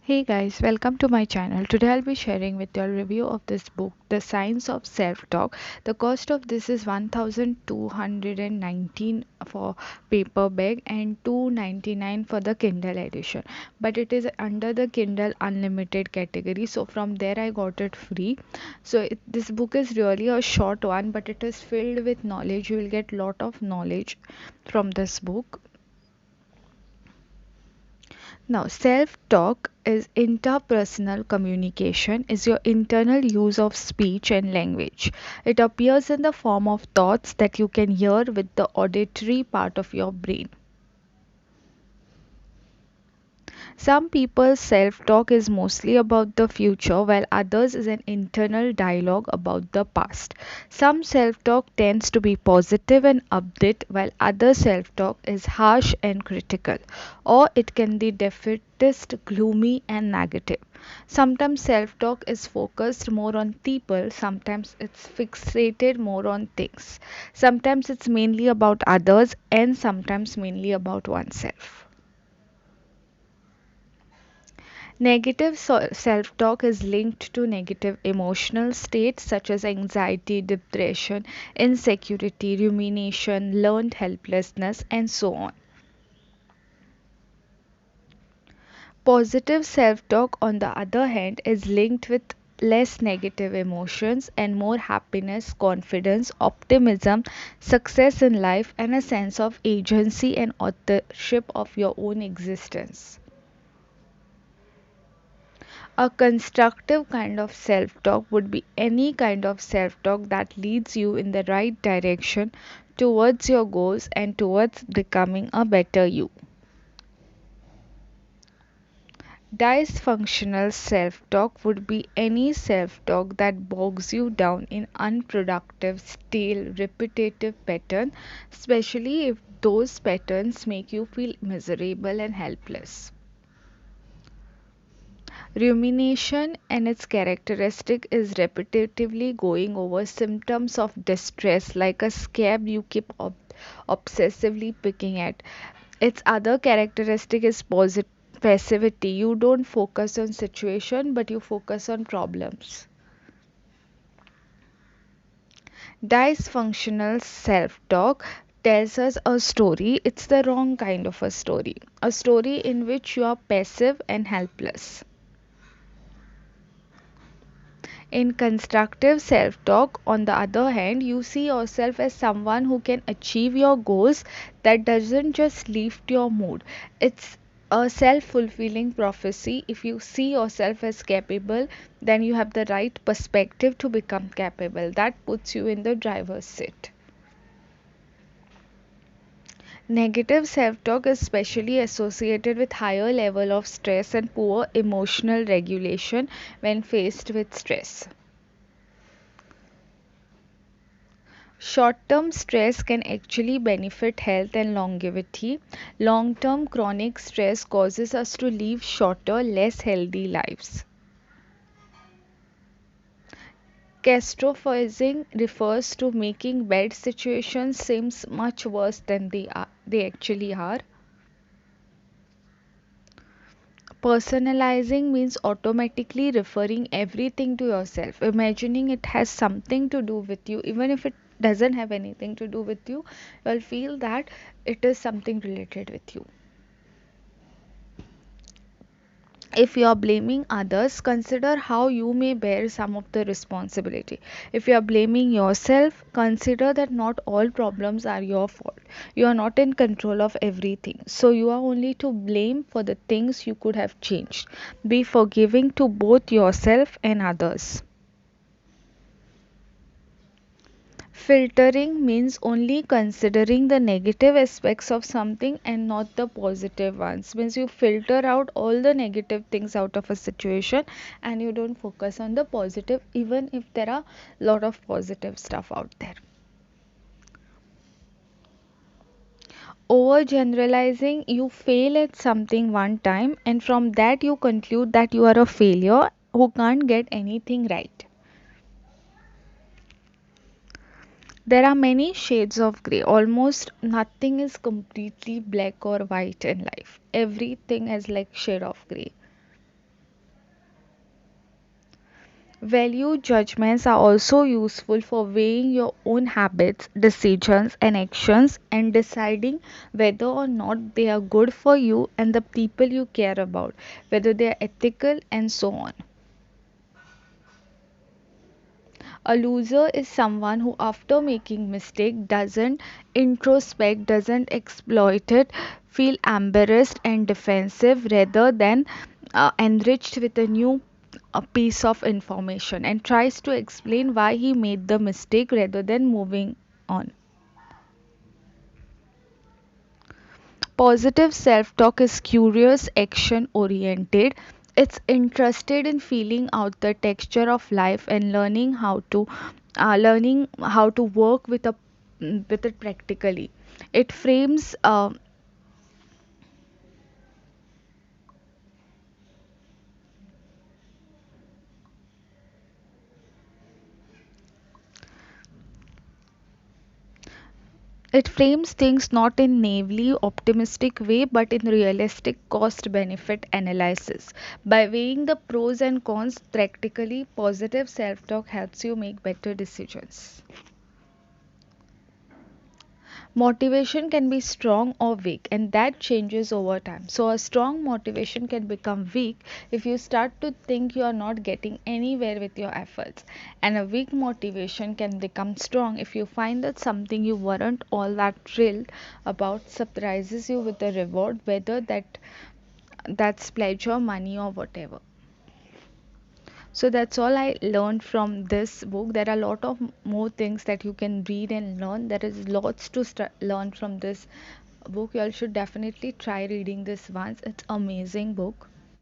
Hey guys, welcome to my channel. Today I'll be sharing with you a review of this book, The Science of Self-Talk. The cost of this is 1219 for paperback and 299 for the Kindle edition. But it is under the Kindle Unlimited category, so from there I got it free. This book is really a short one, but it is filled with knowledge. You will get lot of knowledge from this book. Now, self-talk is interpersonal communication, is your internal use of speech and language. It appears in the form of thoughts that you can hear with the auditory part of your brain. Some people's self talk is mostly about the future, while others is an internal dialogue about the past. Some self talk tends to be positive and upbeat, while other self talk is harsh and critical, or it can be defeatist, gloomy, and negative. Sometimes self talk is focused more on people, sometimes it's fixated more on things. Sometimes it's mainly about others, and sometimes mainly about oneself. Negative self talk is linked to negative emotional states such as anxiety, depression, insecurity, rumination, learned helplessness, and so on. Positive self talk, on the other hand, is linked with less negative emotions and more happiness, confidence, optimism, success in life, and a sense of agency and authorship of your own existence. A constructive kind of self talk would be any kind of self talk that leads you in the right direction towards your goals and towards becoming a better you. Dysfunctional self talk would be any self talk that bogs you down in unproductive, stale, repetitive pattern, especially if those patterns make you feel miserable and helpless. Rumination and its characteristic is repetitively going over symptoms of distress like a scab you keep obsessively picking at. Its other characteristic is passivity. You don't focus on situation but you focus on problems. Dysfunctional self talk tells us a story. It's the wrong kind of a story. A story in which you are passive and helpless. In constructive self talk, on the other hand, you see yourself as someone who can achieve your goals that doesn't just lift your mood. It's a self fulfilling prophecy. If you see yourself as capable, then you have the right perspective to become capable. That puts you in the driver's seat. Negative self-talk is especially associated with higher level of stress and poor emotional regulation when faced with stress. Short-term stress can actually benefit health and longevity. Long-term chronic stress causes us to live shorter, less healthy lives. Catastrophizing refers to making bad situations seem much worse than they actually are. Personalizing means automatically referring everything to yourself, imagining it has something to do with you, even if it doesn't have anything to do with you, you'll feel that it is something related with you. If you are blaming others, consider how you may bear some of the responsibility. If you are blaming yourself, consider that not all problems are your fault. You are not in control of everything, so you are only to blame for the things you could have changed. Be forgiving to both yourself and others. Filtering means only considering the negative aspects of something and not the positive ones. Means you filter out all the negative things out of a situation and you don't focus on the positive, even if there are a lot of positive stuff out there. Overgeneralizing, you fail at something one time and from that you conclude that you are a failure who can't get anything right. There are many shades of grey. Almost nothing is completely black or white in life. Everything is like shade of grey. Value judgments are also useful for weighing your own habits, decisions, and actions and deciding whether or not they are good for you and the people you care about, whether they are ethical, and so on. A loser is someone who, after making mistake, doesn't introspect, doesn't exploit it, feel embarrassed and defensive rather than enriched with a new piece of information and tries to explain why he made the mistake rather than moving on. Positive self talk is curious, action oriented. It's interested in feeling out the texture of life and learning how to work with it practically. It frames it frames things not in naively optimistic way but in realistic cost benefit analysis. By weighing the pros and cons practically, positive self talk helps you make better decisions. Motivation can be strong or weak, and that changes over time. So, a strong motivation can become weak if you start to think you are not getting anywhere with your efforts, and a weak motivation can become strong if you find that something you weren't all that thrilled about surprises you with a reward, whether that's pleasure, money, or whatever. So that's all I learned from this book. There are a lot of more things that you can read and learn. There is lots to learn from this book. You all should definitely try reading this once. It's amazing book.